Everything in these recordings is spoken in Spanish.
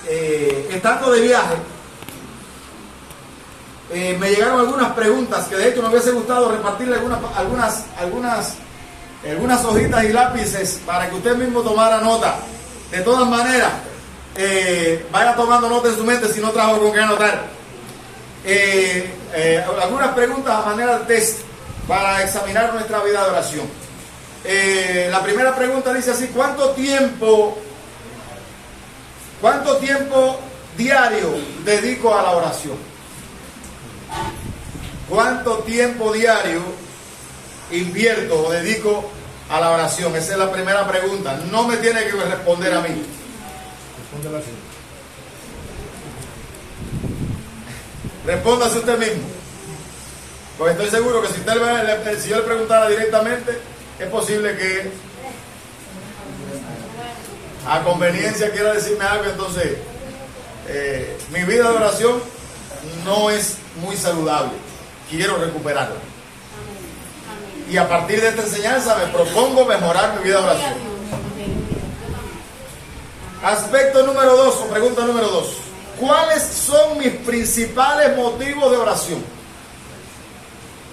estando de viaje, me llegaron algunas preguntas que de hecho me hubiese gustado repartirle algunas hojitas y lápices para que usted mismo tomara nota. De todas maneras, vaya tomando nota en su mente si no trajo con qué anotar. Algunas preguntas a manera de test para examinar nuestra vida de oración. La primera pregunta dice así: ¿cuánto tiempo diario dedico a la oración? ¿Cuánto tiempo diario invierto o dedico a la oración? Esa es la primera pregunta. No me tiene que responder a mí. Respóndela así. Respóndase usted mismo. Porque estoy seguro que si yo le preguntara directamente, es posible que a conveniencia quiera decirme algo. Entonces, mi vida de oración no es muy saludable. Quiero recuperarla. Y a partir de esta enseñanza me propongo mejorar mi vida de oración. Aspecto número 2, o pregunta número 2. ¿Cuáles son mis principales motivos de oración?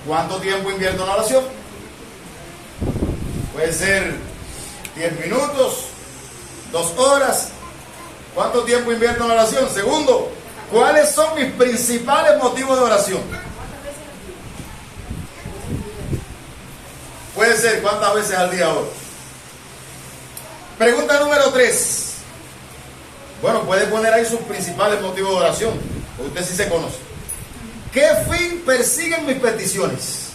¿Cuánto tiempo invierto en la oración? Puede ser 10 minutos, 2 horas. ¿Cuánto tiempo invierto en la oración? Segundo, ¿cuáles son mis principales motivos de oración? Puede ser cuántas veces al día oro. Pregunta número 3. Bueno, puede poner ahí sus principales motivos de oración, porque usted sí se conoce. ¿Qué fin persiguen mis peticiones?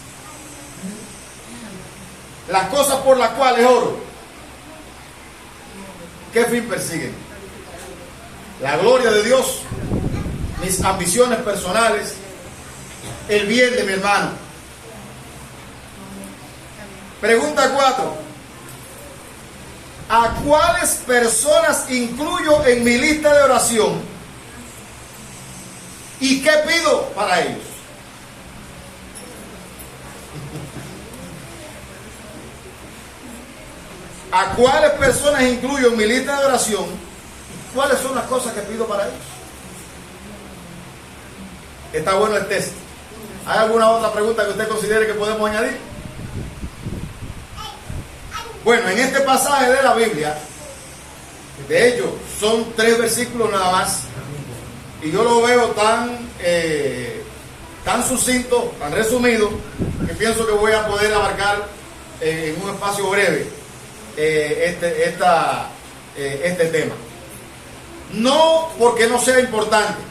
Las cosas por las cuales oro. ¿Qué fin persiguen? La gloria de Dios, mis ambiciones personales, el bien de mi hermano. Pregunta 4. ¿A cuáles personas incluyo en mi lista de oración? ¿Y qué pido para ellos? ¿A cuáles personas incluyo en mi lista de oración? ¿Cuáles son las cosas que pido para ellos? Está bueno el test. ¿Hay alguna otra pregunta que usted considere que podemos añadir? Bueno, en este pasaje de la Biblia, de hecho, son 3 versículos nada más, y yo lo veo tan sucinto, tan resumido, que pienso que voy a poder abarcar en un espacio breve este tema. No porque no sea importante.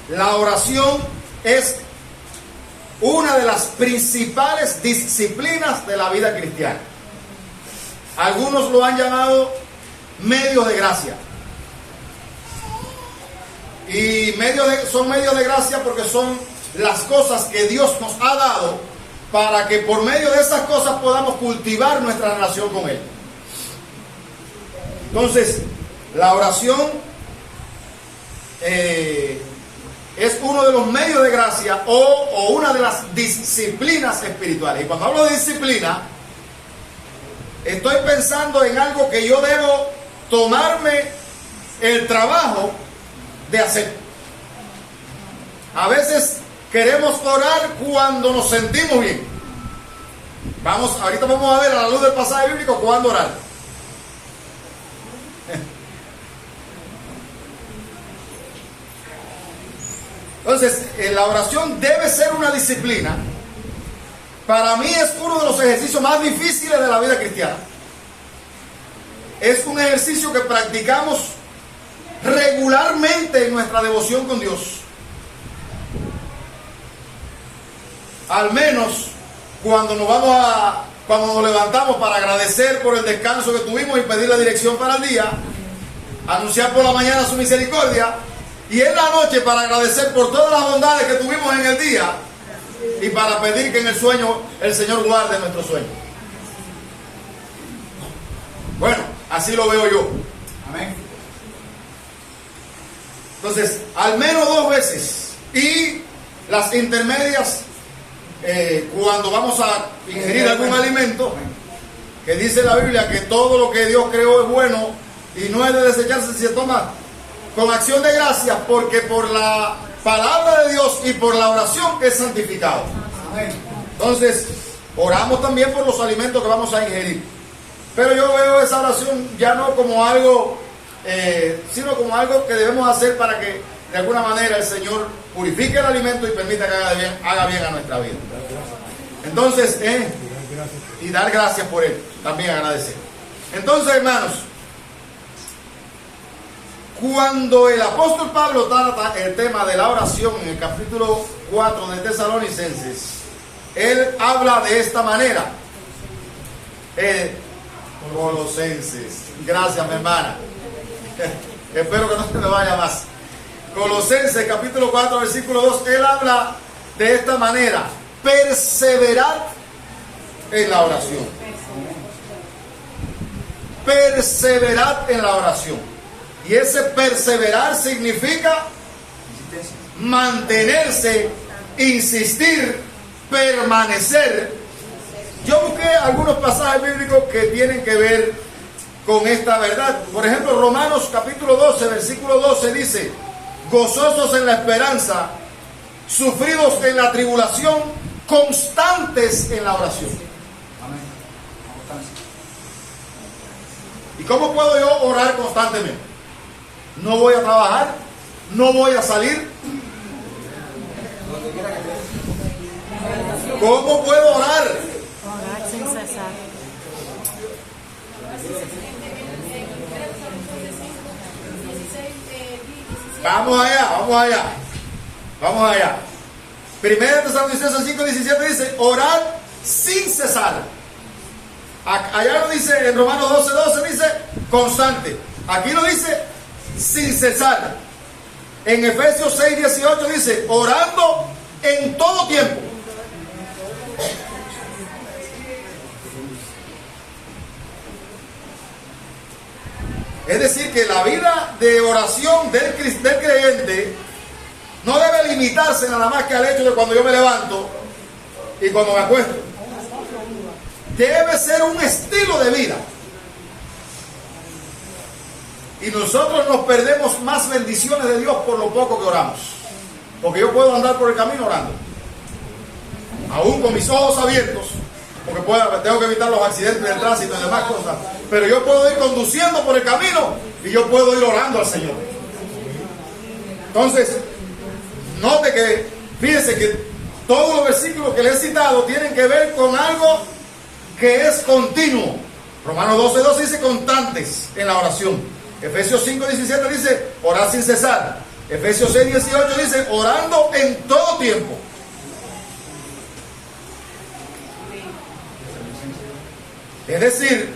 La oración es una de las principales disciplinas de la vida cristiana. Algunos lo han llamado medios de gracia. Y son medios de gracia porque son las cosas que Dios nos ha dado para que por medio de esas cosas podamos cultivar nuestra relación con Él. Entonces, la oración es uno de los medios de gracia o una de las disciplinas espirituales. Y cuando hablo de disciplina, estoy pensando en algo que yo debo tomarme el trabajo de hacer. A veces queremos orar cuando nos sentimos bien. Ahorita vamos a ver a la luz del pasaje bíblico cuándo orar. Entonces, la oración debe ser una disciplina. Para mí es uno de los ejercicios más difíciles de la vida cristiana. Es un ejercicio que practicamos regularmente en nuestra devoción con Dios. Al menos cuando nos levantamos para agradecer por el descanso que tuvimos y pedir la dirección para el día, anunciar por la mañana su misericordia, y en la noche para agradecer por todas las bondades que tuvimos en el día y para pedir que en el sueño el Señor guarde nuestro sueño. Bueno, así lo veo yo. Amén. Entonces, al menos 2 veces, y las intermedias, cuando vamos a ingerir algún alimento, que dice la Biblia que todo lo que Dios creó es bueno y no es de desecharse si se toma con acción de gracias, porque por la palabra de Dios y por la oración es santificado. Entonces, oramos también por los alimentos que vamos a ingerir. Pero yo veo esa oración ya no como algo, sino como algo que debemos hacer para que de alguna manera el Señor purifique el alimento y permita que haga bien a nuestra vida. Entonces, y dar gracias por él, también agradecer. Entonces, hermanos, cuando el apóstol Pablo trata el tema de la oración en el capítulo 4 de Tesalonicenses, él habla de esta manera. Colosenses, gracias mi hermana. Espero que no se me vaya más. Colosenses capítulo 4 versículo 2, él habla de esta manera: perseverad en la oración. Perseverad en la oración. Y ese perseverar significa mantenerse, insistir, permanecer. Yo busqué algunos pasajes bíblicos que tienen que ver con esta verdad. Por ejemplo, Romanos capítulo 12, versículo 12 dice: gozosos en la esperanza, sufridos en la tribulación, constantes en la oración. Amén. ¿Y cómo puedo yo orar constantemente? No voy a trabajar, no voy a salir. ¿Cómo puedo orar? Orar sin cesar. Vamos allá. Primera de Tesalonicenses 5:17 dice: orar sin cesar. Allá lo dice en Romanos 12:12, dice constante. Aquí lo dice sin cesar. En Efesios 6:18 dice orando en todo tiempo. Es decir, que la vida de oración del creyente no debe limitarse nada más que al hecho de cuando yo me levanto y cuando me acuesto. Debe ser un estilo de vida. Y nosotros nos perdemos más bendiciones de Dios por lo poco que oramos. Porque yo puedo andar por el camino orando, aún con mis ojos abiertos, porque tengo que evitar los accidentes del tránsito y demás cosas. Pero yo puedo ir conduciendo por el camino y yo puedo ir orando al Señor. Entonces, note que, fíjense que todos los versículos que le he citado tienen que ver con algo que es continuo. Romanos 12:12 dice constantes en la oración. Efesios 5:17 dice orar sin cesar. Efesios 6:18 dice orando en todo tiempo. Es decir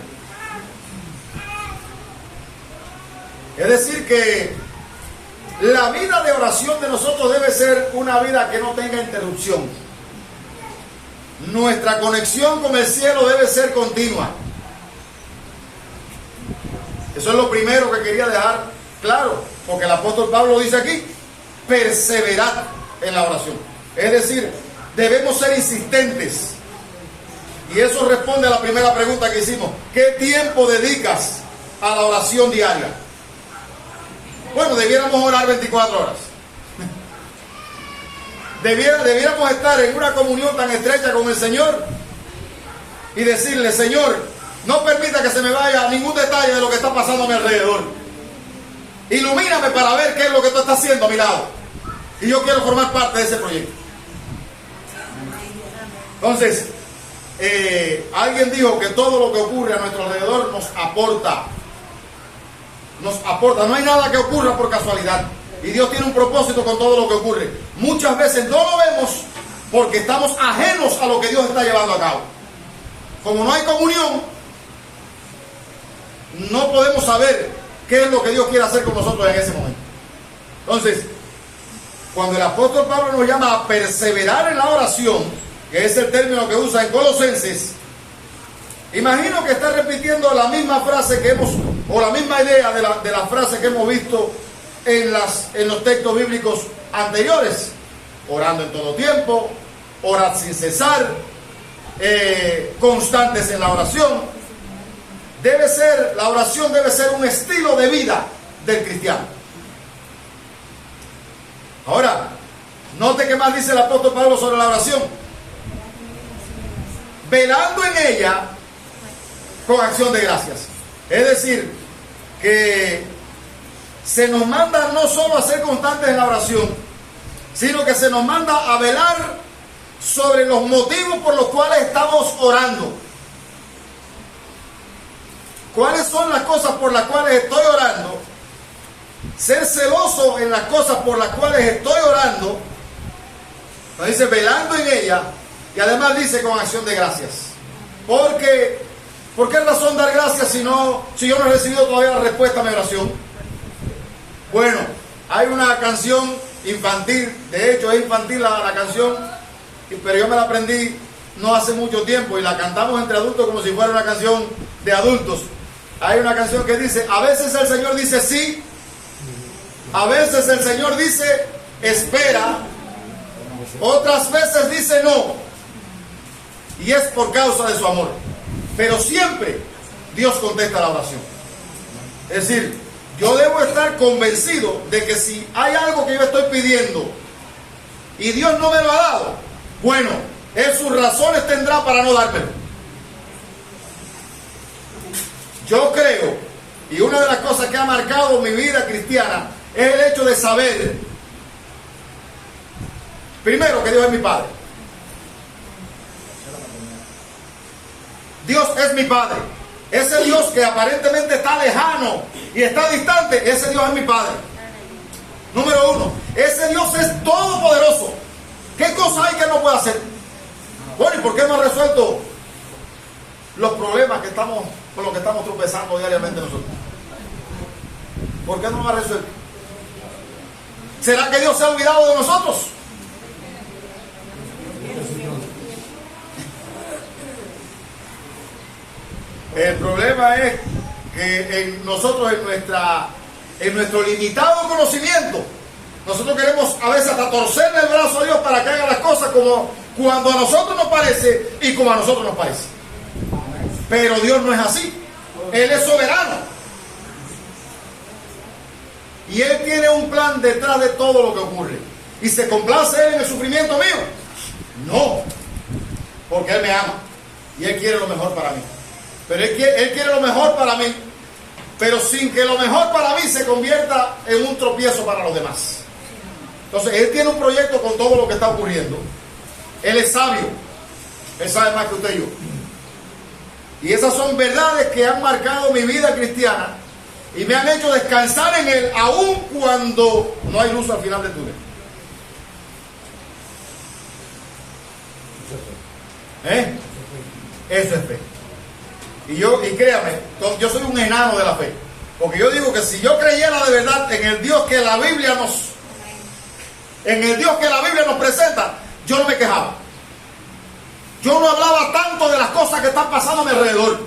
que la vida de oración de nosotros debe ser una vida que no tenga interrupción. Nuestra conexión con el cielo debe ser continua. Eso es lo primero que quería dejar claro, porque el apóstol Pablo dice aquí: perseverad en la oración. Es decir, debemos ser insistentes. Y eso responde a la primera pregunta que hicimos: ¿qué tiempo dedicas a la oración diaria? Bueno, debiéramos orar 24 horas. Debiéramos estar en una comunión tan estrecha con el Señor y decirle: Señor, no permita que se me vaya ningún detalle de lo que está pasando a mi alrededor. Ilumíname para ver qué es lo que tú estás haciendo a mi lado. Y yo quiero formar parte de ese proyecto. Entonces, alguien dijo que todo lo que ocurre a nuestro alrededor nos aporta. No hay nada que ocurra por casualidad. Y Dios tiene un propósito con todo lo que ocurre. Muchas veces no lo vemos porque estamos ajenos a lo que Dios está llevando a cabo. Como no hay comunión, no podemos saber qué es lo que Dios quiere hacer con nosotros en ese momento. Entonces, cuando el apóstol Pablo nos llama a perseverar en la oración, que es el término que usa en Colosenses, imagino que está repitiendo la misma frase que o la misma idea de la frase que hemos visto en los textos bíblicos anteriores: orando en todo tiempo, orad sin cesar, constantes en la oración. La oración debe ser un estilo de vida del cristiano. más dice el apóstol Pablo sobre la oración? Velando en ella con acción de gracias. Es decir, que se nos manda no solo a ser constantes en la oración, sino que se nos manda a velar sobre los motivos por los cuales estamos orando. ¿Cuáles son las cosas por las cuales estoy orando? Ser celoso en las cosas por las cuales estoy orando. Nos dice velando en ella, y además dice con acción de gracias. Porque, ¿por qué razón dar gracias si yo no he recibido todavía la respuesta a mi oración? Bueno, hay una canción infantil, de hecho es infantil la canción, pero yo me la aprendí no hace mucho tiempo y la cantamos entre adultos como si fuera una canción de adultos. Hay una canción que dice, a veces el Señor dice sí, a veces el Señor dice espera, otras veces dice no, y es por causa de su amor, pero siempre Dios contesta la oración. Es decir, yo debo estar convencido de que si hay algo que yo estoy pidiendo y Dios no me lo ha dado, bueno, Él sus razones tendrá para no dármelo. Yo creo, y una de las cosas que ha marcado mi vida cristiana es el hecho de saber, primero, que Dios es mi Padre. Dios es mi Padre. Ese Dios que aparentemente está lejano y está distante, ese Dios es mi Padre. Número uno, ese Dios es todopoderoso. ¿Qué cosa hay que Él no puede hacer? Bueno, ¿y por qué no ha resuelto los problemas con los que estamos tropezando diariamente nosotros? ¿Por qué no lo ha resuelto? ¿Será que Dios se ha olvidado de nosotros? El problema es que en nosotros, en nuestro limitado conocimiento, nosotros queremos a veces hasta torcerle el brazo a Dios para que haga las cosas como cuando a nosotros nos parece y como a nosotros nos parece. Pero Dios no es así. Él es soberano. Y Él tiene un plan detrás de todo lo que ocurre. ¿Y se complace Él en el sufrimiento mío? No. Porque Él me ama. Y Él quiere lo mejor para mí. Pero Él quiere lo mejor para mí, pero sin que lo mejor para mí se convierta en un tropiezo para los demás. Entonces, Él tiene un proyecto con todo lo que está ocurriendo. Él es sabio. Él sabe más que usted y yo. Y esas son verdades que han marcado mi vida cristiana y me han hecho descansar en Él, aun cuando no hay luz al final del túnel. Eso es fe. Y créame, yo soy un enano de la fe. Porque yo digo que si yo creyera de verdad en el Dios que la Biblia nos presenta, yo no me quejaba. Yo no hablaba tanto de las cosas que están pasando a mi alrededor.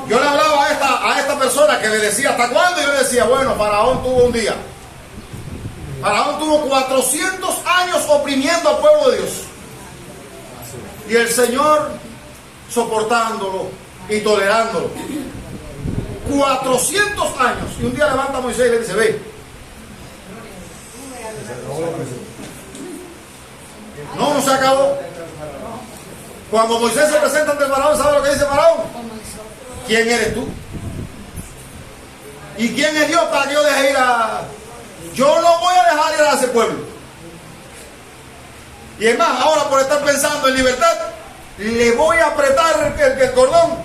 Yo le hablaba a esta persona que me decía, ¿hasta cuándo? Y yo le decía, bueno, Faraón tuvo un día. Faraón tuvo 400 años oprimiendo al pueblo de Dios. Y el Señor soportándolo y tolerándolo. 400 años. Y un día levanta a Moisés y le dice, ve. No se acabó. Cuando Moisés se presenta ante Faraón, ¿sabe lo que dice Faraón? ¿Quién eres tú? ¿Y quién es Dios para que yo deje ir a...? Yo no voy a dejar ir a ese pueblo. Y es más, ahora por estar pensando en libertad, le voy a apretar el cordón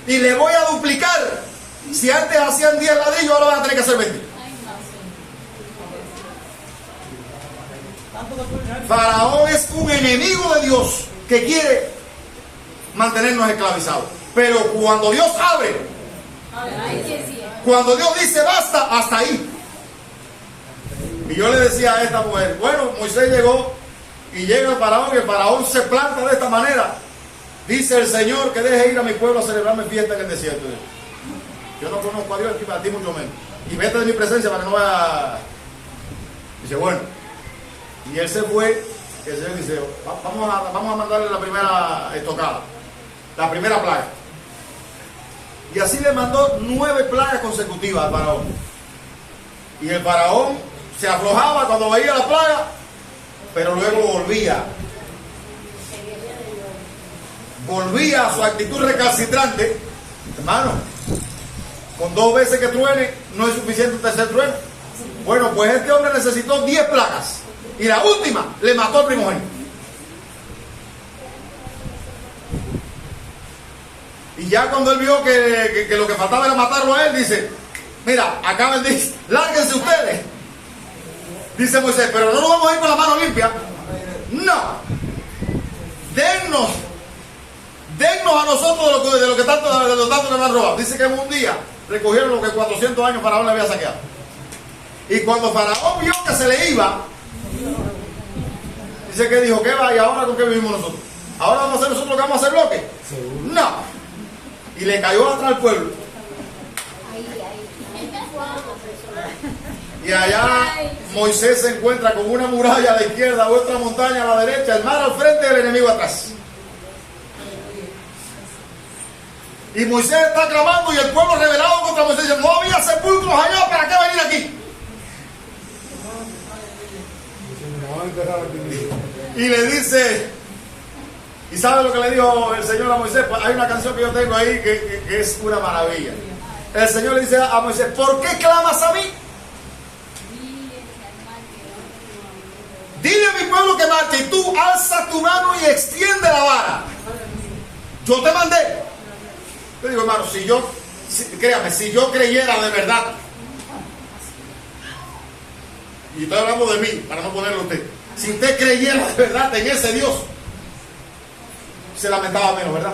y le voy a duplicar. Si antes hacían 10 ladrillos, ahora van a tener que hacer 20. Faraón es un enemigo de Dios que quiere mantenernos esclavizados. Pero cuando Dios abre, cuando Dios dice basta, hasta ahí. Y yo le decía a esta mujer, bueno, Moisés llegó y llega el Faraón y el Faraón se planta de esta manera. Dice el Señor que deje ir a mi pueblo a celebrarme fiesta en el desierto. Yo no conozco a Dios, aquí para ti mucho menos. Y vete de mi presencia para que no vaya. Dice, bueno. Y él se fue. El Señor dice, vamos a mandarle la primera estocada. La primera plaga. Y así le mandó 9 plagas consecutivas al faraón. Y el faraón se aflojaba cuando veía la plaga, pero luego volvía. Volvía a su actitud recalcitrante. Hermano, con 2 veces que truene, no es suficiente un tercer trueno. Bueno, pues este hombre necesitó 10 plagas. Y la última le mató al primogénito. Y ya cuando él vio que lo que faltaba era matarlo a él, dice: mira, acaben de ir, lárguense ustedes. Dice Moisés: pero no nos vamos a ir con la mano limpia. No. Dennos a nosotros de lo que tanto que nos han robado. Dice que en un día recogieron lo que 400 años Faraón le había saqueado. Y cuando Faraón vio que se le iba, dice que dijo: ¿qué va? ¿Y ahora con qué vivimos nosotros? ¿Ahora vamos a hacer nosotros lo que vamos a hacer bloque? No. Y le cayó atrás al pueblo. Y allá Moisés se encuentra con una muralla a la izquierda, otra montaña a la derecha, el mar al frente y el enemigo atrás. Y Moisés está clamando y el pueblo rebelado contra Moisés dice: no había sepulcros allá, ¿para qué venir aquí? Y le dice, ¿y sabe lo que le dijo el Señor a Moisés? Pues hay una canción que yo tengo ahí que es una maravilla. El Señor le dice a Moisés: ¿por qué clamas a mí? Dile a mi pueblo que marche, y tú alza tu mano y extiende la vara. Yo te mandé. Yo digo, hermano, créame, si yo creyera de verdad, y estoy hablando de mí, para no ponerlo a usted, si usted creyera de verdad en ese Dios, se lamentaba menos, ¿verdad?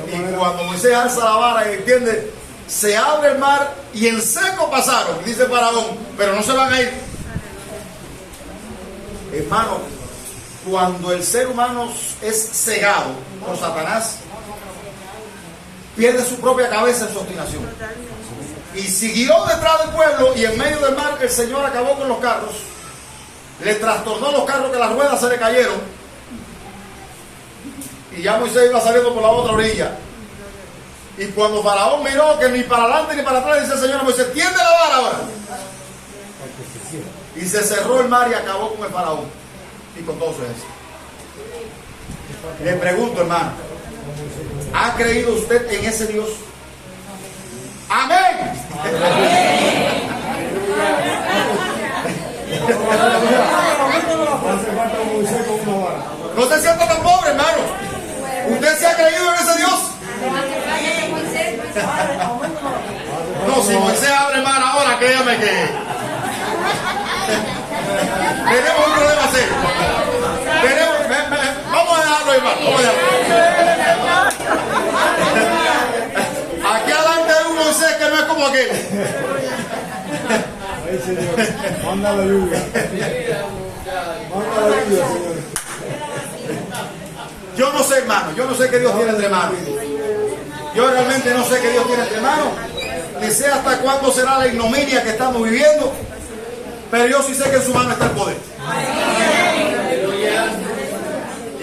Y cuando Moisés alza la vara y extiende, se abre el mar y en seco pasaron. Y dice Faraón: pero no se van a ir. Hermano, cuando el ser humano es cegado por Satanás, pierde su propia cabeza en su obstinación. Y siguió detrás del pueblo, y en medio del mar el Señor acabó con los carros, le trastornó los carros, que las ruedas se le cayeron, y ya Moisés iba saliendo por la otra orilla. Y cuando Faraón miró que ni para adelante ni para atrás, dice el Señor a Moisés: tiende la vara ahora. Y se cerró el mar y acabó con el Faraón y con todo su ejército. Le pregunto, hermano, ¿ha creído usted en ese Dios? ¡Amén! No se sienta tan pobre, hermano. ¿Usted se ha creído en ese Dios? No, si Moisés abre el mar ahora, créame que tenemos un problema serio. Vamos a dejarlo, hermano. Vamos a dejarlo. Aquí adelante hay un Moisés que no es como aquel. Ay, Señor, manda la lluvia. Manda la lluvia, Señor. Yo no sé, hermano. Yo no sé qué Dios tiene entre manos. Yo realmente no sé qué Dios tiene entre manos. Ni sé hasta cuándo será la ignominia que estamos viviendo. Pero yo sí sé que en su mano está el poder.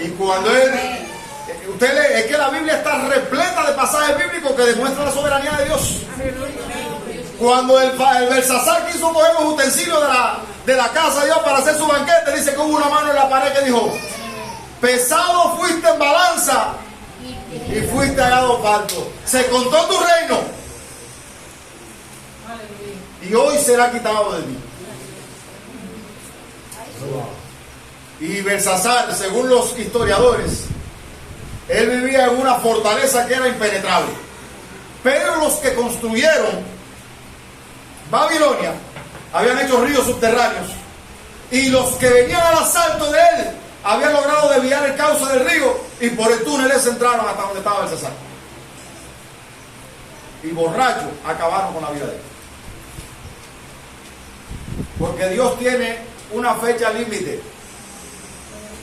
Y cuando usted lee, es que la Biblia está repleta de pasajes bíblicos que demuestran la soberanía de Dios. Cuando el Belsasar quiso coger los utensilios de la casa de Dios para hacer su banquete, dice que hubo una mano en la pared que dijo: pesado fuiste en balanza y fuiste hallado falto. Se contó tu reino y hoy será quitado de ti. Y Belsasar, según los historiadores, él vivía en una fortaleza que era impenetrable. Pero los que construyeron Babilonia habían hecho ríos subterráneos, y los que venían al asalto de él habían logrado desviar el cauce del río, y por el túnel entraron hasta donde estaba Belsasar. Y borrachos acabaron con la vida de él. Porque Dios tiene una fecha límite.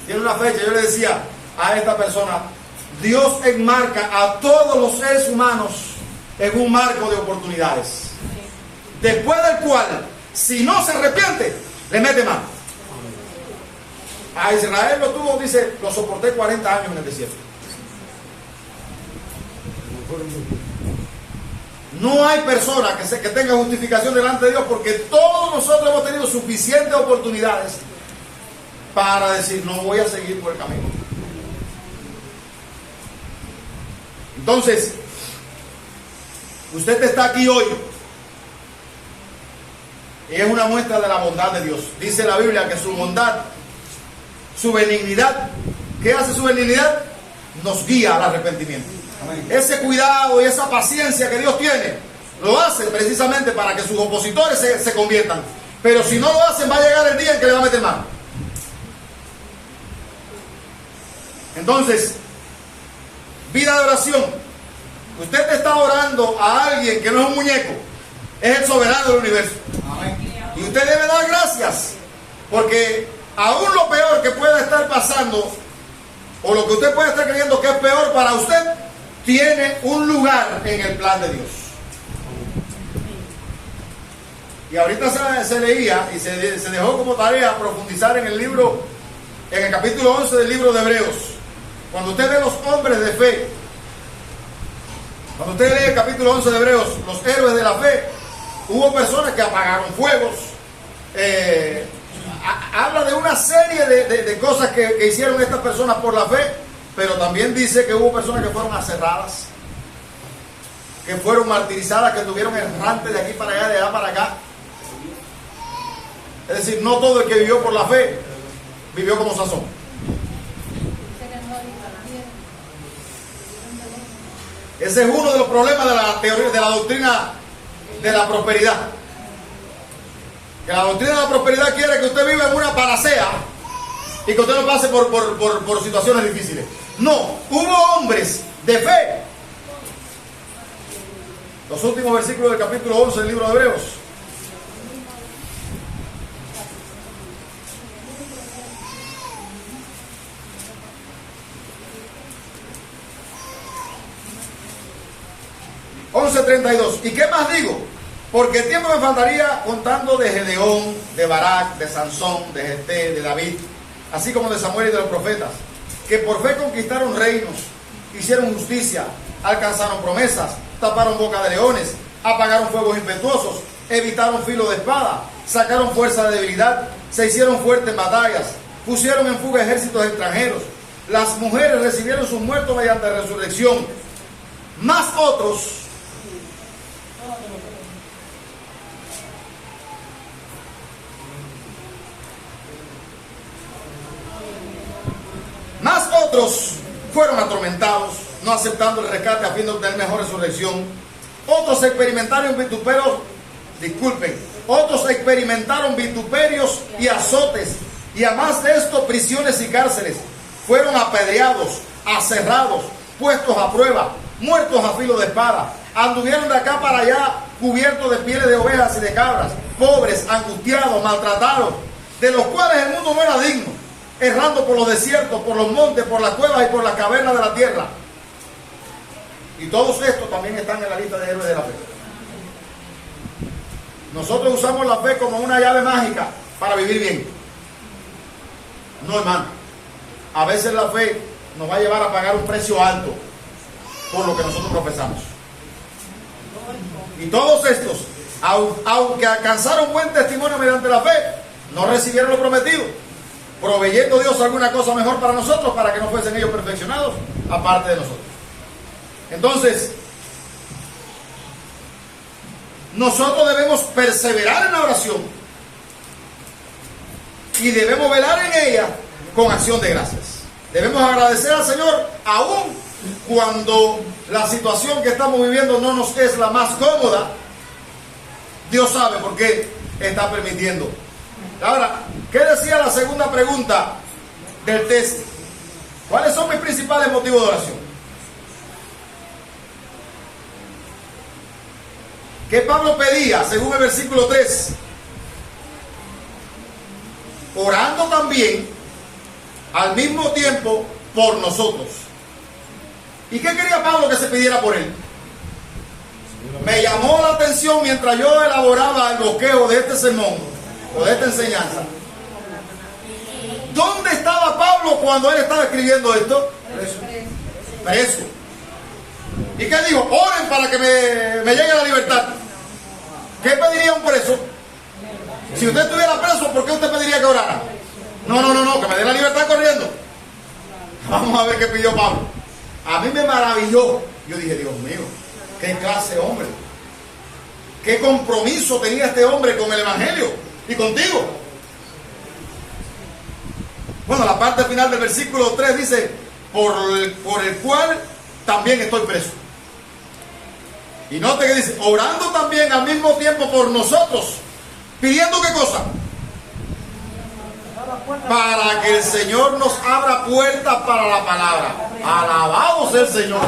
Tiene una fecha. Yo le decía a esta persona: Dios enmarca a todos los seres humanos en un marco de oportunidades, después del cual, si no se arrepiente, le mete mano. A Israel lo tuvo, dice, lo soporté 40 años en el desierto. No hay persona que tenga justificación delante de Dios, porque todos nosotros hemos tenido suficientes oportunidades para decir, no voy a seguir por el camino. Entonces, usted está aquí hoy y es una muestra de la bondad de Dios. Dice la Biblia que su bondad, su benignidad, ¿qué hace su benignidad? Nos guía al arrepentimiento. Amén. Ese cuidado y esa paciencia que Dios tiene, lo hace precisamente para que sus opositores se conviertan. Pero si no lo hacen, va a llegar el día en que le va a meter mano. Entonces, vida de oración. Usted está orando a alguien que no es un muñeco, es el soberano del universo. Amén. Y usted debe dar gracias, porque aún lo peor que pueda estar pasando, o lo que usted puede estar creyendo que es peor para usted, tiene un lugar en el plan de Dios. Y ahorita se leía y se dejó como tarea profundizar en el libro, en el capítulo 11 del libro de Hebreos. Cuando usted ve los hombres de fe, cuando usted lee el capítulo 11 de Hebreos, los héroes de la fe, hubo personas que apagaron fuegos. Habla de una serie de cosas que hicieron estas personas por la fe, pero también dice que hubo personas que fueron aserradas, que fueron martirizadas, que estuvieron errantes de aquí para allá, de allá para acá. Es decir, no todo el que vivió por la fe vivió como Sansón. Ese es uno de los problemas de la teoría, de la doctrina de la prosperidad. Que la doctrina de la prosperidad quiere que usted viva en una panacea y que usted no pase por situaciones difíciles. No, hubo hombres de fe. Los últimos versículos del capítulo 11 del libro de Hebreos. ¿Y qué más digo? Porque el tiempo me faltaría contando de Gedeón, de Barak, de Sansón, de Jefté, de David, así como de Samuel y de los profetas, que por fe conquistaron reinos, hicieron justicia, alcanzaron promesas, taparon boca de leones, apagaron fuegos impetuosos, evitaron filo de espada, sacaron fuerza de debilidad, se hicieron fuertes en batallas, pusieron en fuga ejércitos extranjeros, las mujeres recibieron sus muertos mediante resurrección, más otros fueron atormentados, no aceptando el rescate a fin de obtener mejor resurrección. Otros experimentaron vituperios y azotes, y además de esto, prisiones y cárceles. Fueron apedreados, aserrados, puestos a prueba, muertos a filo de espada. Anduvieron de acá para allá, cubiertos de pieles de ovejas y de cabras, pobres, angustiados, maltratados, de los cuales el mundo no era digno, errando por los desiertos, por los montes, por las cuevas y por las cavernas de la tierra. Y todos estos también están en la lista de héroes de la fe. Nosotros usamos la fe como una llave mágica para vivir bien. No, hermano. A veces la fe nos va a llevar a pagar un precio alto por lo que nosotros profesamos. Y todos estos, aunque alcanzaron buen testimonio mediante la fe, no recibieron lo prometido, proveyendo Dios alguna cosa mejor para nosotros, para que no fuesen ellos perfeccionados, aparte de nosotros. Entonces, nosotros debemos perseverar en la oración y debemos velar en ella con acción de gracias. Debemos agradecer al Señor aún cuando la situación que estamos viviendo no nos es la más cómoda. Dios sabe por qué está permitiendo. Ahora, ¿qué decía la segunda pregunta del test? ¿Cuáles son mis principales motivos de oración? ¿Qué Pablo pedía según el versículo 3? Orando también al mismo tiempo por nosotros. ¿Y qué quería Pablo que se pidiera por él? Me llamó la atención mientras yo elaboraba el bosquejo de este sermón o de esta enseñanza. ¿Dónde estaba Pablo cuando él estaba escribiendo esto? Preso. ¿Y qué dijo? Oren para que me llegue la libertad. ¿Qué pediría un preso? Si usted estuviera preso, ¿por qué usted pediría que orara? No, que me dé la libertad corriendo. Vamos a ver qué pidió Pablo. A mí me maravilló. Yo dije, Dios mío, qué clase de hombre. Qué compromiso tenía este hombre con el Evangelio y contigo. Bueno, la parte final del versículo 3 dice, por el cual también estoy preso. Y note que dice, orando también al mismo tiempo por nosotros, pidiendo qué cosa, para que el Señor nos abra puertas para la palabra. Alabado sea el Señor.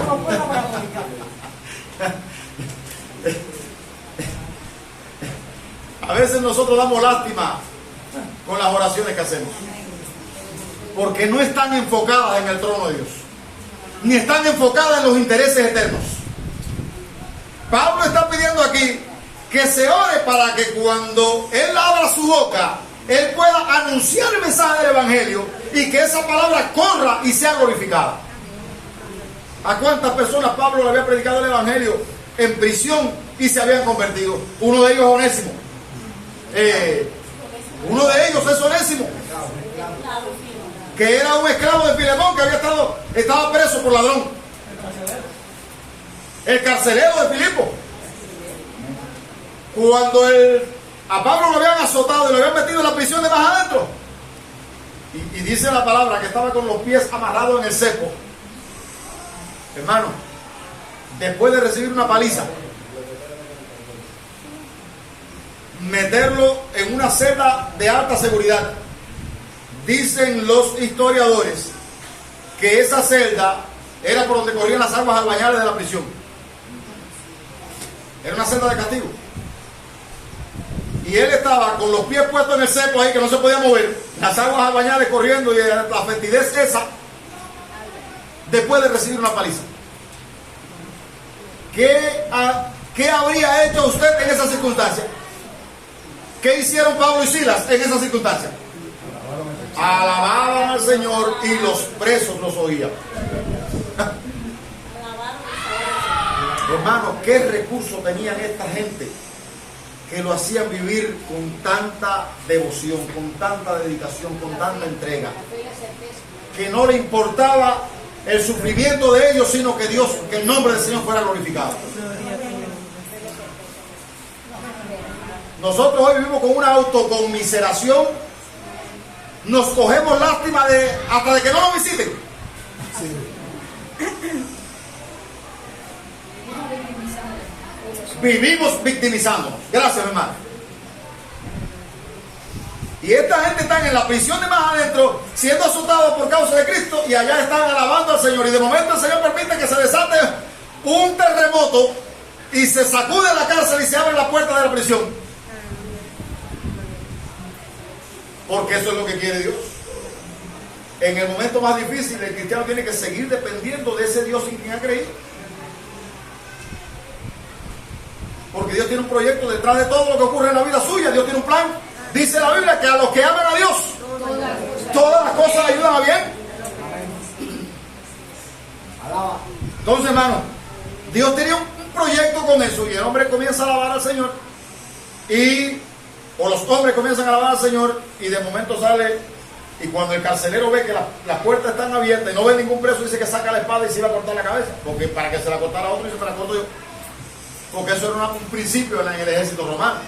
A veces nosotros damos lástima con las oraciones que hacemos, porque no están enfocadas en el trono de Dios, ni están enfocadas en los intereses eternos. Pablo está pidiendo aquí que se ore para que cuando él abra su boca, él pueda anunciar el mensaje del Evangelio y que esa palabra corra y sea glorificada. ¿A cuántas personas Pablo le había predicado el Evangelio en prisión y se habían convertido? Uno de ellos es Onésimo. Uno de ellos es Onésimo, que era un esclavo de Filemón, que estaba preso por ladrón. El carcelero de Filipo. Cuando a Pablo lo habían azotado y lo habían metido en la prisión de más adentro, y dice la palabra que estaba con los pies amarrados en el cepo. Hermano, después de recibir una paliza, meterlo en una celda de alta seguridad. Dicen los historiadores que esa celda era por donde corrían las aguas albañales de la prisión. Era una celda de castigo. Y él estaba con los pies puestos en el cepo ahí, que no se podía mover, las aguas albañales corriendo y la fetidez esa, después de recibir una paliza. ¿Qué habría hecho usted en esa circunstancia? ¿Qué hicieron Pablo y Silas en esa circunstancia? Alababan al Señor y los presos los oían. Hermano, ¿qué recursos tenían esta gente que lo hacían vivir con tanta devoción, con tanta dedicación, con tanta entrega? Que no le importaba el sufrimiento de ellos, sino que el nombre del Señor fuera glorificado. Nosotros hoy vivimos con una autoconmiseración. Nos cogemos lástima hasta de que no nos visiten. Vivimos victimizándonos. Gracias, hermano. Y esta gente está en la prisión de más adentro, siendo azotados por causa de Cristo, y allá están alabando al Señor. Y de momento el Señor permite que se desate un terremoto y se sacude la cárcel y se abre la puerta de la prisión. Porque eso es lo que quiere Dios. En el momento más difícil, el cristiano tiene que seguir dependiendo de ese Dios en quien ha creído. Porque Dios tiene un proyecto detrás de todo lo que ocurre en la vida suya. Dios tiene un plan. Dice la Biblia que a los que aman a Dios, todas las cosas ayudan a bien. Entonces, hermano, Dios tenía un proyecto con eso, y el hombre comienza a alabar al Señor, o los hombres comienzan a alabar al Señor, y de momento sale, y cuando el carcelero ve que las puertas están abiertas y no ve ningún preso, dice que saca la espada y se iba a cortar la cabeza, porque para que se la cortara a otro, y se la corto yo, porque eso era un principio en el ejército romano.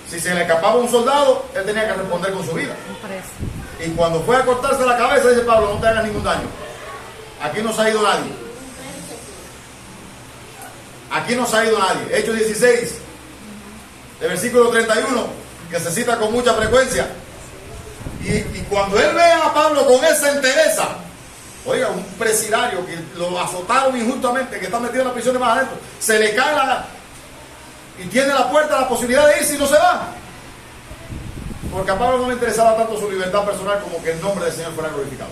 Si se le escapaba un soldado, él tenía que responder con su vida. Y cuando fue a cortarse la cabeza, dice Pablo, no te hagas ningún daño, aquí no se ha ido nadie. Aquí no se ha ido nadie. Hechos 16, el versículo 31, que se cita con mucha frecuencia. Y cuando él ve a Pablo con esa entereza, oiga, un presidiario que lo azotaron injustamente, que está metido en la prisión de más adentro, se le cae y tiene la puerta la posibilidad de irse y no se va. Porque a Pablo no le interesaba tanto su libertad personal como que el nombre del Señor fuera glorificado.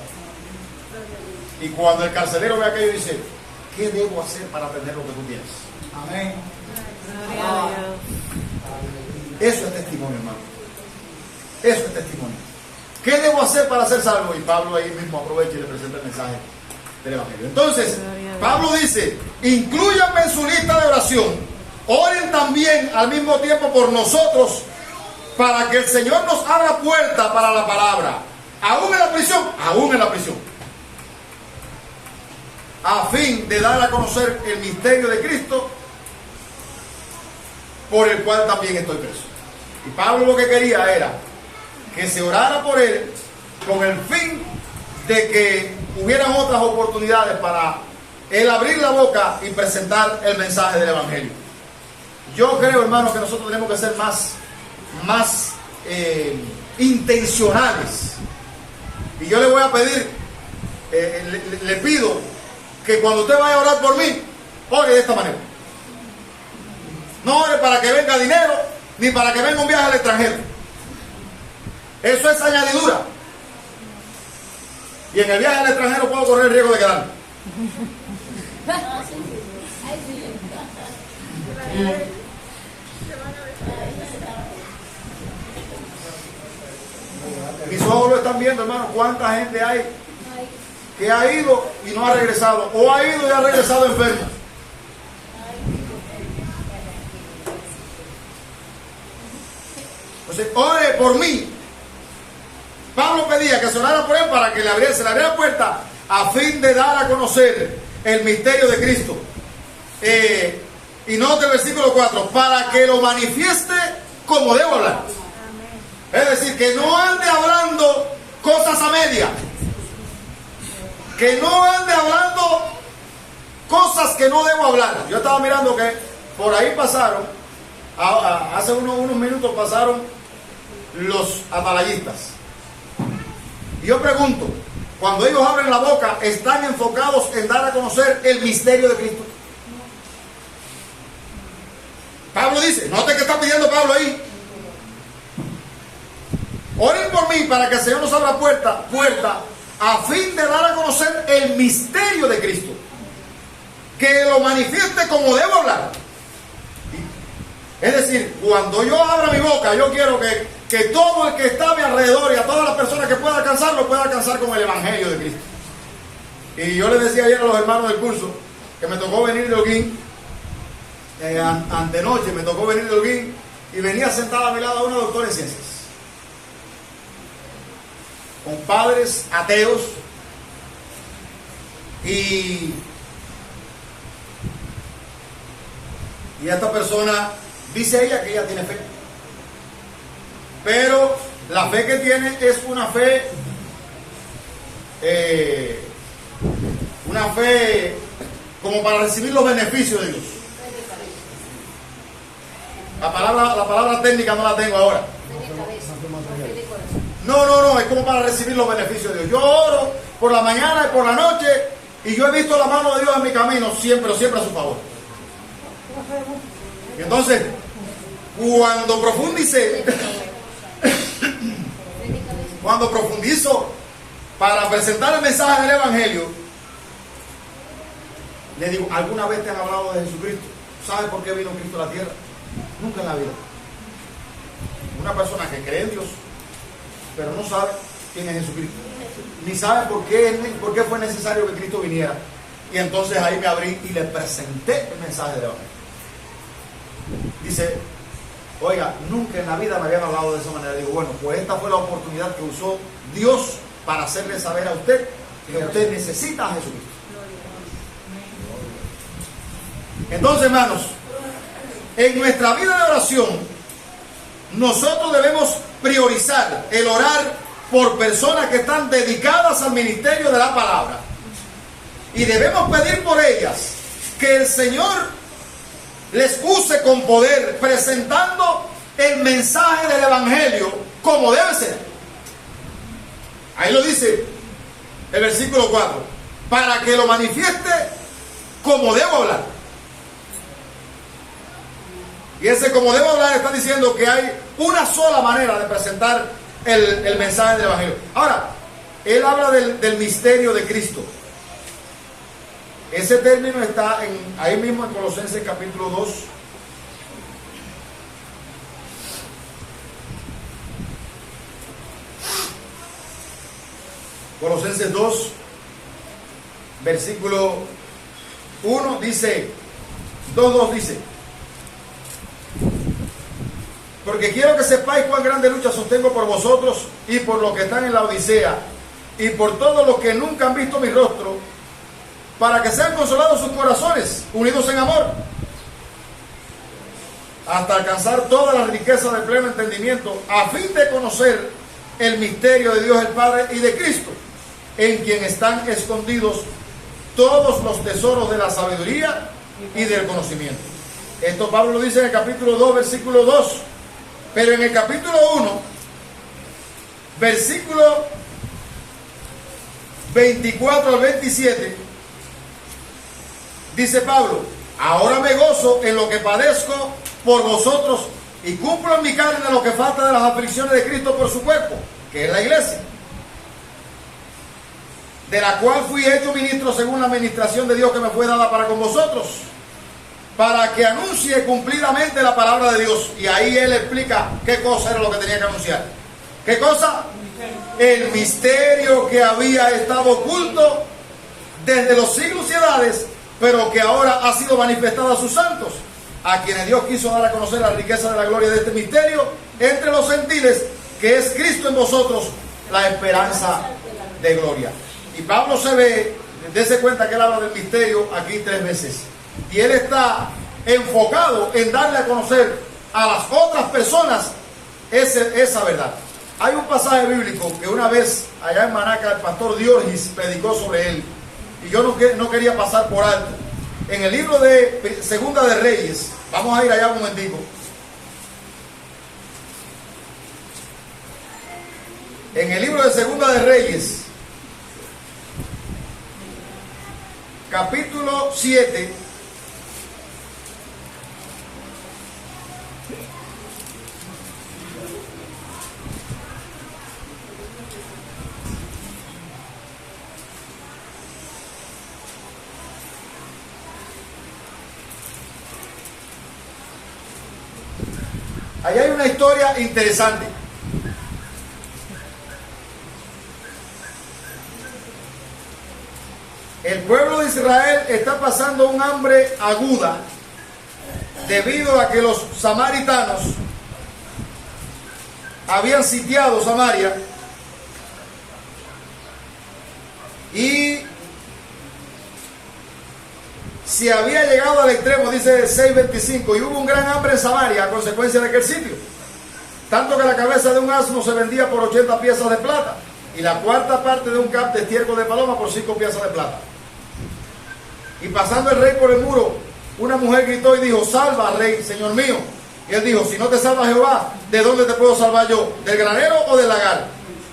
Y cuando el carcelero ve aquello, dice, ¿qué debo hacer para tener lo que tú tienes? Amén. Eso es testimonio, hermano. Eso es testimonio. ¿Qué debo hacer para ser salvo? Y Pablo ahí mismo aprovecha y le presenta el mensaje del Evangelio. Entonces, Pablo dice, inclúyanme en su lista de oración, oren también al mismo tiempo por nosotros, para que el Señor nos abra puerta para la palabra, aún en la prisión, a fin de dar a conocer el misterio de Cristo, por el cual también estoy preso. Y Pablo lo que quería era que se orara por él con el fin de que hubieran otras oportunidades para él abrir la boca y presentar el mensaje del Evangelio. Yo creo, hermanos, que nosotros tenemos que ser más intencionales. Y yo le voy a pedir, le pido que cuando usted vaya a orar por mí, ore de esta manera. No ore para que venga dinero, ni para que venga un viaje al extranjero. Eso es añadidura. Y en el viaje al extranjero puedo correr el riesgo de quedarme. Mis ojos lo están viendo, hermano. ¿Cuánta gente hay que ha ido y no ha regresado? O ha ido y ha regresado enfermo. Entonces, ore por mí. Pablo pedía que se orara por él para que se le abriera puerta a fin de dar a conocer el misterio de Cristo. Y note el versículo 4, para que lo manifieste como debo hablar. Es decir, que no ande hablando cosas a media. Que no ande hablando cosas que no debo hablar. Yo estaba mirando que por ahí pasaron, hace unos minutos pasaron los atalayistas. Y yo pregunto, cuando ellos abren la boca, ¿están enfocados en dar a conocer el misterio de Cristo? Pablo dice, note que está pidiendo Pablo ahí. Oren por mí para que el Señor nos abra puerta a fin de dar a conocer el misterio de Cristo. Que lo manifieste como debo hablar. Es decir, cuando yo abra mi boca, yo quiero que todo el que está a mi alrededor y a todas las personas que pueda alcanzar, lo pueda alcanzar con el Evangelio de Cristo. Y yo les decía ayer a los hermanos del curso que me tocó venir de Holguín, antenoche me tocó venir de Holguín, y venía sentada a mi lado una doctora en ciencias, con padres ateos, y esta persona dice ella que ella tiene fe, pero la fe que tiene es una fe como para recibir los beneficios de Dios. La palabra técnica no la tengo ahora. No, es como para recibir los beneficios de Dios. Yo oro por la mañana y por la noche, y yo he visto la mano de Dios en mi camino siempre a su favor. Y entonces, cuando profundizo para presentar el mensaje del Evangelio, le digo, ¿alguna vez te han hablado de Jesucristo? ¿Sabes por qué vino Cristo a la tierra? Nunca en la vida. Una persona que cree en Dios, pero no sabe quién es Jesucristo, ni sabe por qué fue necesario que Cristo viniera. Y entonces ahí me abrí y le presenté el mensaje del Evangelio. Dice, oiga, nunca en la vida me habían hablado de esa manera. Digo, bueno, pues esta fue la oportunidad que usó Dios para hacerle saber a usted que usted necesita a Jesucristo. Entonces, hermanos, en nuestra vida de oración, nosotros debemos priorizar el orar por personas que están dedicadas al ministerio de la palabra. Y debemos pedir por ellas que el Señor les use con poder, presentando el mensaje del Evangelio como debe ser. Ahí lo dice el versículo 4, para que lo manifieste como debo hablar. Y ese como debo hablar está diciendo que hay una sola manera de presentar el mensaje del Evangelio. Ahora, él habla del misterio de Cristo. Ese término está ahí mismo en Colosenses capítulo 2. Colosenses 2, versículo 1 dice, 2:2 dice: porque quiero que sepáis cuán grande lucha sostengo por vosotros y por los que están en la Odisea y por todos los que nunca han visto mi rostro, para que sean consolados sus corazones, unidos en amor, hasta alcanzar toda la riqueza del pleno entendimiento, a fin de conocer el misterio de Dios el Padre y de Cristo, en quien están escondidos todos los tesoros de la sabiduría y del conocimiento. Esto Pablo lo dice en el capítulo 2, versículo 2. Pero en el capítulo 1, versículo 24 al 27, dice Pablo: ahora me gozo en lo que padezco por vosotros y cumplo en mi carne lo que falta de las aflicciones de Cristo por su cuerpo, que es la iglesia, de la cual fui hecho ministro según la administración de Dios que me fue dada para con vosotros, para que anuncie cumplidamente la palabra de Dios. Y ahí él explica qué cosa era lo que tenía que anunciar. ¿Qué cosa? El misterio que había estado oculto desde los siglos y edades, pero que ahora ha sido manifestado a sus santos, a quienes Dios quiso dar a conocer la riqueza de la gloria de este misterio entre los gentiles, que es Cristo en vosotros, la esperanza de gloria. Y Pablo se ve, dése cuenta que él habla del misterio aquí 3 veces. Y él está enfocado en darle a conocer a las otras personas esa verdad. Hay un pasaje bíblico que una vez allá en Manaca el pastor Diorgis predicó sobre él, y yo no quería pasar por alto. En el libro de Segunda de Reyes, vamos a ir allá un momentico. En el libro de Segunda de Reyes, capítulo 7, ahí hay una historia interesante. El pueblo de Israel está pasando un hambre aguda debido a que los samaritanos habían sitiado Samaria y se había llegado al extremo, dice 6:25, y hubo un gran hambre en Samaria a consecuencia de aquel sitio, tanto que la cabeza de un asno se vendía por 80 piezas de plata y la cuarta parte de un cap de estiércol de paloma por 5 piezas de plata. Y pasando el rey por el muro, una mujer gritó y dijo: salva, rey, señor mío. Y él dijo: si no te salva Jehová, ¿de dónde te puedo salvar yo? ¿Del granero o del lagar?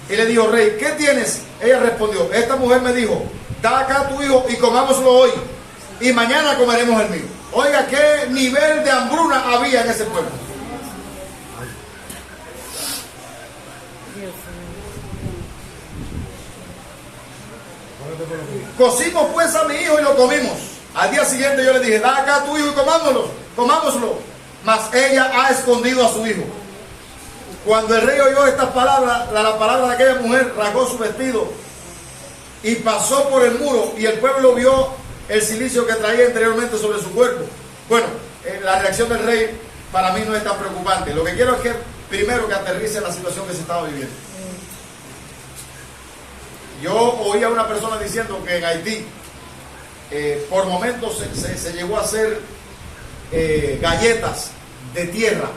Y le dijo: rey, ¿qué tienes? Ella respondió: esta mujer me dijo: da acá a tu hijo y comámoslo hoy, y mañana comeremos el mío. Oiga, qué nivel de hambruna había en ese pueblo. Cocimos pues a mi hijo y lo comimos. Al día siguiente yo le dije: da acá a tu hijo y comámoslo. Mas ella ha escondido a su hijo. Cuando el rey oyó estas palabras, la palabra de aquella mujer, rasgó su vestido y pasó por el muro, y el pueblo vio el cilicio que traía anteriormente sobre su cuerpo. Bueno, la reacción del rey para mí no es tan preocupante. Lo que quiero es que primero que aterrice la situación que se estaba viviendo. Yo oí a una persona diciendo que en Haití por momentos se llegó a hacer galletas de tierra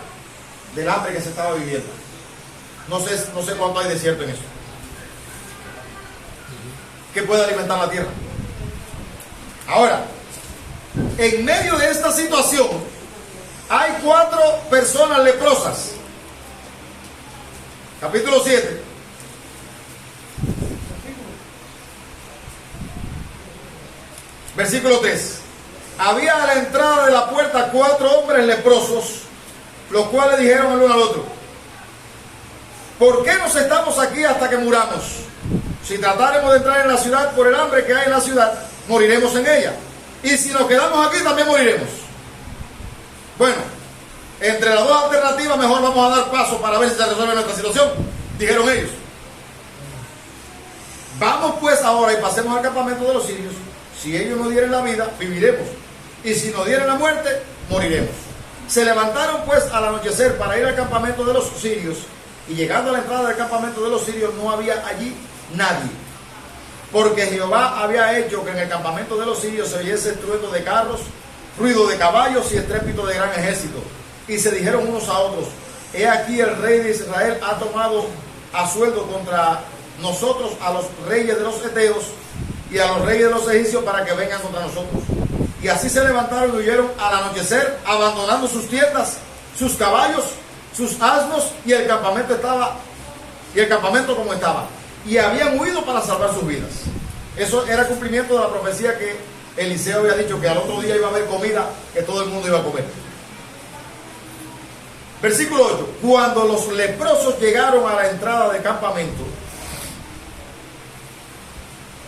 del hambre que se estaba viviendo. No sé cuánto hay de cierto en eso. ¿Qué puede alimentar la tierra? Ahora, en medio de esta situación hay 4 personas leprosas. Capítulo 7. Versículo 3. Había a la entrada de la puerta 4 hombres leprosos, los cuales dijeron el uno al otro: ¿por qué nos estamos aquí hasta que muramos? Si tratáremos de entrar en la ciudad por el hambre que hay en la ciudad, moriremos en ella. Y si nos quedamos aquí, también moriremos. Bueno, entre las 2 alternativas, mejor vamos a dar paso para ver si se resuelve nuestra situación, dijeron ellos. Vamos pues ahora y pasemos al campamento de los sirios. Si ellos nos dieren la vida, viviremos. Y si nos dieren la muerte, moriremos. Se levantaron pues al anochecer para ir al campamento de los sirios. Y llegando a la entrada del campamento de los sirios no había allí nadie. Porque Jehová había hecho que en el campamento de los sirios se oyese estruendo de carros, ruido de caballos y estrépito de gran ejército. Y se dijeron unos a otros: he aquí el rey de Israel ha tomado a sueldo contra nosotros a los reyes de los heteos y a los reyes de los egipcios para que vengan contra nosotros. Y así se levantaron y huyeron al anochecer, abandonando sus tiendas, sus caballos, sus asnos, y el campamento como estaba. Y habían huido para salvar sus vidas. Eso era cumplimiento de la profecía que Eliseo había dicho, que al otro día iba a haber comida, que todo el mundo iba a comer. Versículo 8. Cuando los leprosos llegaron a la entrada del campamento,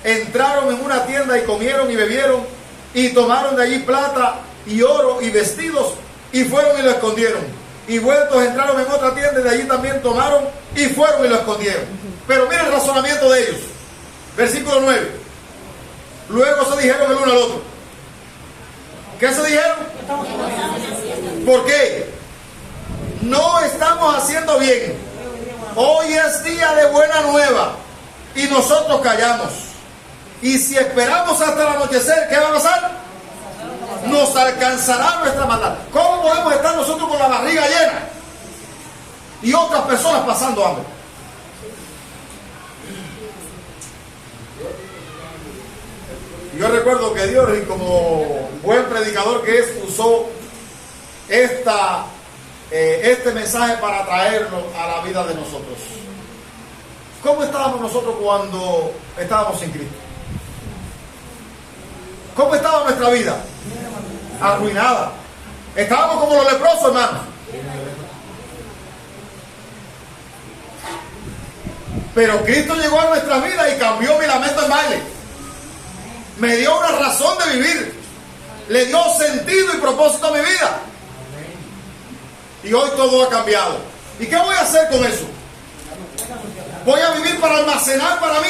entraron en una tienda y comieron y bebieron y tomaron de allí plata y oro y vestidos y fueron y lo escondieron. Y vueltos entraron en otra tienda y de allí también tomaron y fueron y lo escondieron. Pero mira el razonamiento de ellos. Versículo 9. Luego se dijeron el uno al otro. ¿Qué se dijeron? ¿Por qué? No estamos haciendo bien. Hoy es día de buena nueva y nosotros callamos. Y si esperamos hasta el anochecer, ¿qué va a pasar? Nos alcanzará nuestra maldad. ¿Cómo podemos estar nosotros con la barriga llena y otras personas pasando hambre? Yo recuerdo que Dios, y como buen predicador que es, usó este mensaje para traerlo a la vida de nosotros. ¿Cómo estábamos nosotros cuando estábamos sin Cristo? ¿Cómo estaba nuestra vida? Arruinada. Estábamos como los leprosos, hermanos. Pero Cristo llegó a nuestra vida y cambió mi lamento en baile. Me dio una razón de vivir. Le dio sentido y propósito a mi vida. Y hoy todo ha cambiado. ¿Y qué voy a hacer con eso? ¿Voy a vivir para almacenar para mí?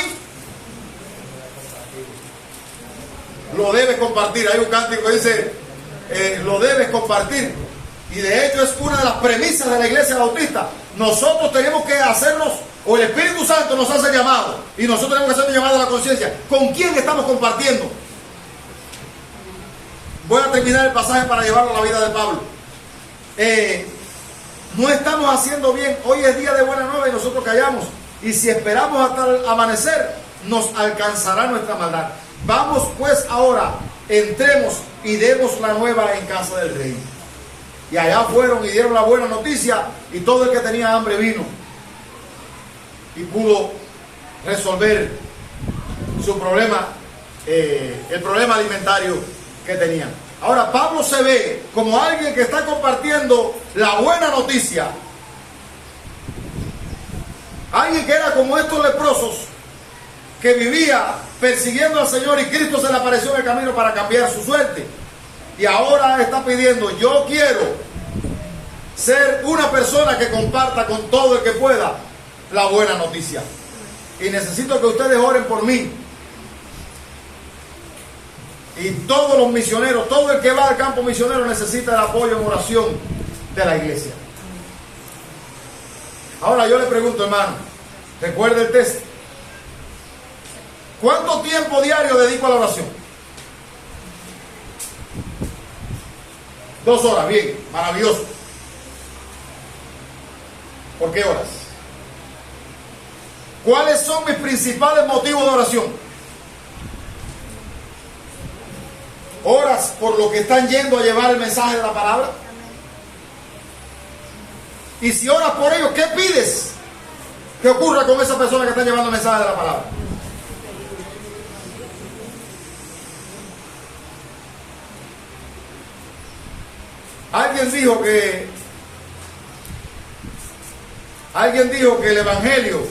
Lo debes compartir. Hay un cántico que dice, lo debes compartir. Y de hecho es una de las premisas de la Iglesia Bautista. Nosotros tenemos que hacernos, o el Espíritu Santo nos hace llamado, y nosotros tenemos que hacer un llamado a la conciencia. ¿Con quién estamos compartiendo? Voy a terminar el pasaje para llevarlo a la vida de Pablo. No estamos haciendo bien. Hoy es día de buena nueva y nosotros callamos. Y si esperamos hasta el amanecer, nos alcanzará nuestra maldad. Vamos pues ahora, entremos y demos la nueva en casa del rey. Y allá fueron y dieron la buena noticia, y todo el que tenía hambre vino y pudo resolver su problema, el problema alimentario que tenían. Ahora Pablo se ve como alguien que está compartiendo la buena noticia. Alguien que era como estos leprosos, que vivía persiguiendo al Señor, y Cristo se le apareció en el camino para cambiar su suerte. Y ahora está pidiendo: yo quiero ser una persona que comparta con todo el que pueda la buena noticia. Y necesito que ustedes oren por mí. Y todos los misioneros, todo el que va al campo misionero necesita el apoyo en oración de la iglesia. Ahora yo le pregunto, hermano, recuerde el texto. ¿Cuánto tiempo diario dedico a la oración? 2 horas, bien, maravilloso. ¿Por qué horas? ¿Cuáles son mis principales motivos de oración? Oras por lo que están yendo a llevar el mensaje de la palabra. Y si oras por ellos, ¿qué pides que ocurra con esa persona que está llevando el mensaje de la palabra? Alguien dijo que el evangelio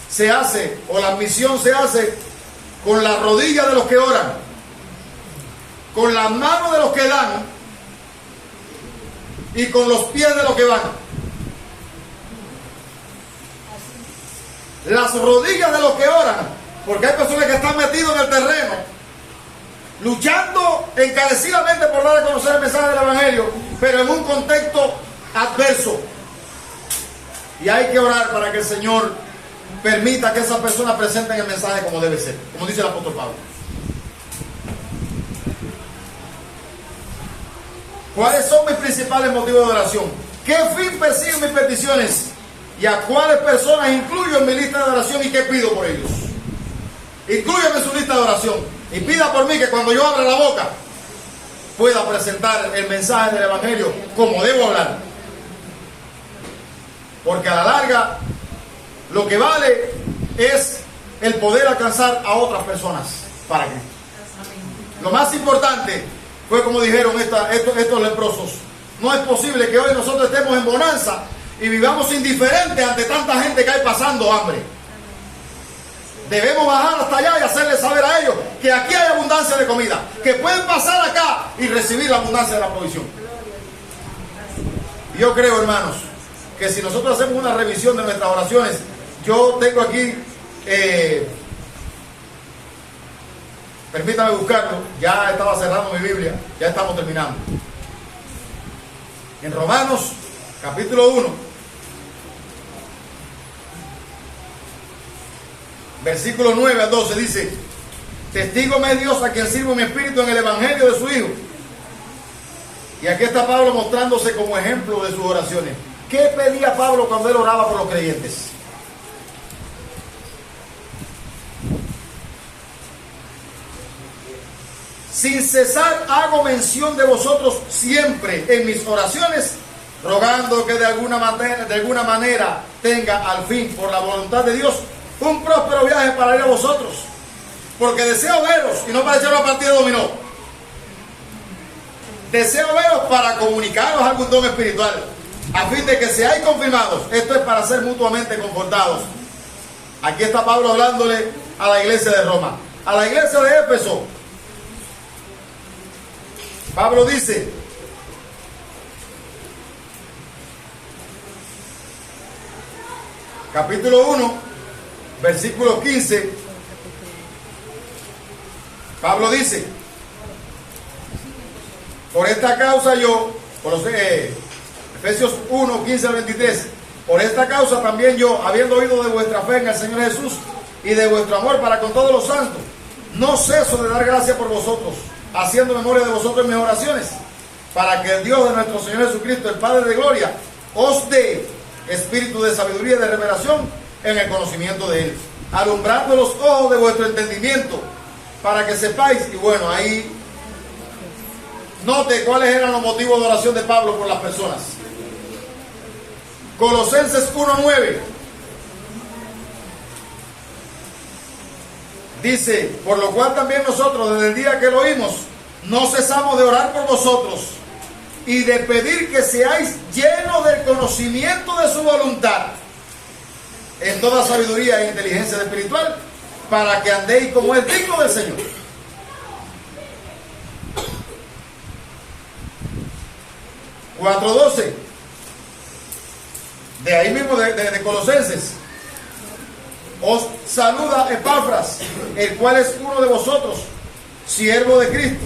se hace, o la misión se hace, con la rodilla de los que oran, con la mano de los que dan y con los pies de los que van. Las rodillas de los que oran Porque hay personas que están metidas en el terreno, luchando encarecidamente por dar a conocer el mensaje del Evangelio, pero en un contexto adverso. Y hay que orar para que el Señor permita que esas personas presenten el mensaje como debe ser, como dice el apóstol Pablo. ¿Cuáles son mis principales motivos de oración? ¿Qué fin persiguen mis peticiones? ¿Y a cuáles personas incluyo en mi lista de oración y qué pido por ellos? Inclúyeme en su lista de oración y pida por mí que cuando yo abra la boca pueda presentar el mensaje del Evangelio como debo hablar. Porque a la larga lo que vale es el poder alcanzar a otras personas para Cristo. Lo más importante fue como dijeron estos leprosos. No es posible que hoy nosotros estemos en bonanza y vivamos indiferentes ante tanta gente que hay pasando hambre. Debemos bajar hasta allá y hacerles saber a ellos que aquí hay abundancia de comida, que pueden pasar acá y recibir la abundancia de la provisión. Yo creo, hermanos, que si nosotros hacemos una revisión de nuestras oraciones, yo tengo aquí, permítame buscarlo, ya estaba cerrando mi Biblia, ya estamos terminando. En Romanos, capítulo 1, versículos 9 al 12 dice: testigo me es Dios a quien sirvo mi espíritu en el evangelio de su Hijo. Y aquí está Pablo mostrándose como ejemplo de sus oraciones. ¿Qué pedía Pablo cuando él oraba por los creyentes? Sin cesar hago mención de vosotros siempre en mis oraciones, rogando que de alguna manera tenga al fin, por la voluntad de Dios, un próspero viaje para ir a vosotros, porque deseo veros y no para echar una partida de dominó. Deseo veros para comunicaros algún don espiritual, a fin de que seáis confirmados. Esto es para ser mutuamente confortados. Aquí está Pablo hablándole a la iglesia de Roma. A la iglesia de Éfeso, Pablo dice: capítulo 1, versículo 15, Pablo dice: por esta causa yo, Efesios 1, 15 al 23, por esta causa también yo, habiendo oído de vuestra fe en el Señor Jesús y de vuestro amor para con todos los santos, no ceso de dar gracias por vosotros, haciendo memoria de vosotros en mis oraciones, para que el Dios de nuestro Señor Jesucristo, el Padre de gloria, os dé espíritu de sabiduría y de revelación en el conocimiento de Él, alumbrando los ojos de vuestro entendimiento, para que sepáis. Y bueno, ahí note cuáles eran los motivos de oración de Pablo por las personas. Colosenses 1:9 dice: por lo cual también nosotros, desde el día que lo oímos, no cesamos de orar por vosotros y de pedir que seáis llenos del conocimiento de su voluntad, en toda sabiduría e inteligencia espiritual, para que andéis como es digno del Señor. (4:12) de ahí mismo de Colosenses: os saluda Epafras, el cual es uno de vosotros, siervo de Cristo,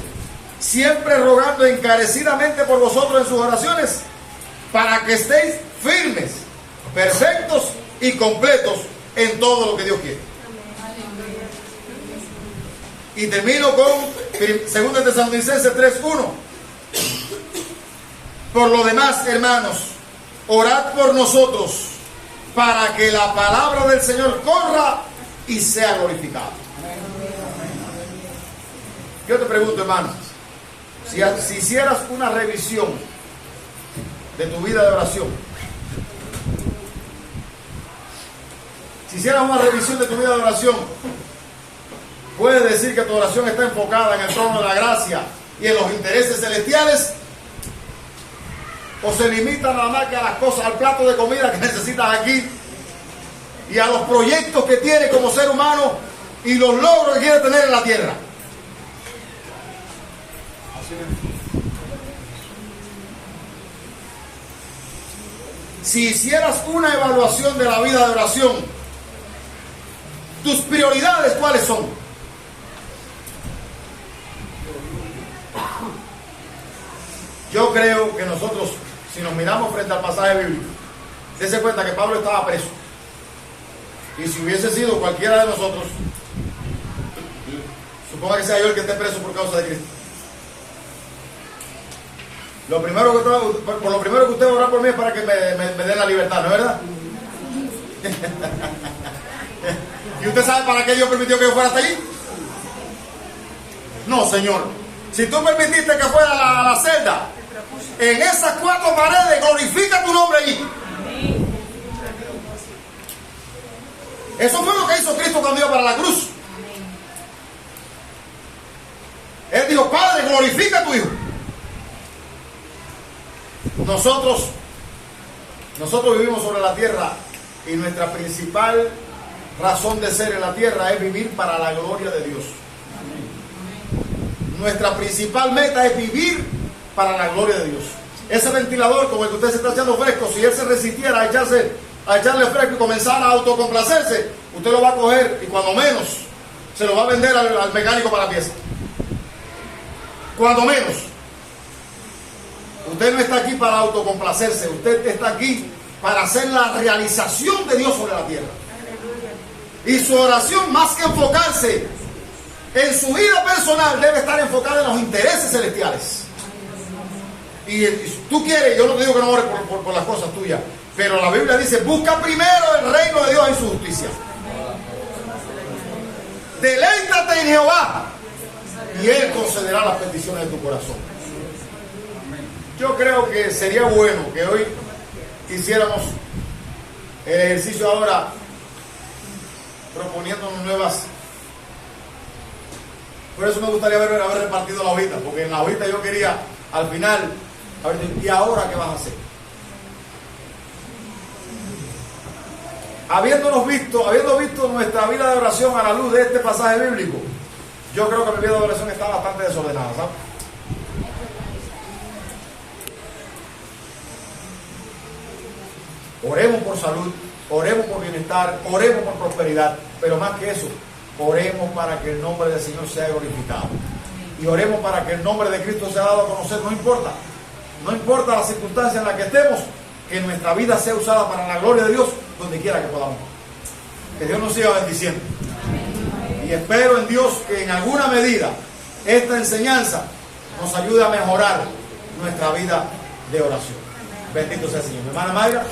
siempre rogando encarecidamente por vosotros en sus oraciones, para que estéis firmes, perfectos y completos en todo lo que Dios quiere. Y termino con 2 Tesalonicenses 3:1. Por lo demás, hermanos, orad por nosotros, para que la palabra del Señor corra y sea glorificada. Yo te pregunto, hermano, si hicieras una revisión de tu vida de oración, si hicieras una revisión de tu vida de oración, ¿puedes decir que tu oración está enfocada en el trono de la gracia y en los intereses celestiales? ¿O se limita nada más que a las cosas, al plato de comida que necesitas aquí y a los proyectos que tiene como ser humano y los logros que quiere tener en la tierra? Si hicieras una evaluación de la vida de oración, tus prioridades, ¿cuáles son? Yo creo que nosotros, si nos miramos frente al pasaje bíblico, dése cuenta que Pablo estaba preso. Y si hubiese sido cualquiera de nosotros, suponga que sea yo el que esté preso por causa de Cristo. Por lo primero que usted va a orar por mí es para que me den la libertad, ¿no es verdad? ¿Y usted sabe para qué Dios permitió que yo fuera hasta allí? No, Señor. Si tú permitiste que fuera a la celda, en esas 4 paredes, glorifica tu nombre allí. Eso fue lo que hizo Cristo cuando iba para la cruz. Él dijo: Padre, glorifica a tu Hijo. Nosotros vivimos sobre la tierra y nuestra principal razón de ser en la tierra es vivir para la gloria de Dios. Nuestra principal meta es vivir para la gloria de Dios. Ese ventilador con el que usted se está echando fresco, si él se resistiera a echarle fresco y comenzara a autocomplacerse, usted lo va a coger y cuando menos se lo va a vender al mecánico para la pieza. Cuando menos. Usted no está aquí para autocomplacerse, usted está aquí para hacer la realización de Dios sobre la tierra. Y su oración, más que enfocarse en su vida personal, debe estar enfocada en los intereses celestiales. Y si tú quieres, yo no te digo que no ores por las cosas tuyas, pero la Biblia dice: busca primero el reino de Dios y su justicia. Deleítate en Jehová y Él concederá las peticiones de tu corazón. Yo creo que sería bueno que hoy hiciéramos el ejercicio ahora proponiéndonos nuevas. Por eso me gustaría haber repartido la hojita, porque en la hojita yo quería al final, ¿y ahora qué vas a hacer? Habiendo visto nuestra vida de oración a la luz de este pasaje bíblico, yo creo que mi vida de oración está bastante desordenada, ¿sabes? Oremos por salud, oremos por bienestar, oremos por prosperidad, pero más que eso, oremos para que el nombre del Señor sea glorificado. Y oremos para que el nombre de Cristo sea dado a conocer, no importa la circunstancia en la que estemos, que nuestra vida sea usada para la gloria de Dios, donde quiera que podamos. Que Dios nos siga bendiciendo. Y espero en Dios que en alguna medida esta enseñanza nos ayude a mejorar nuestra vida de oración. Bendito sea el Señor. Mi hermana Mayra.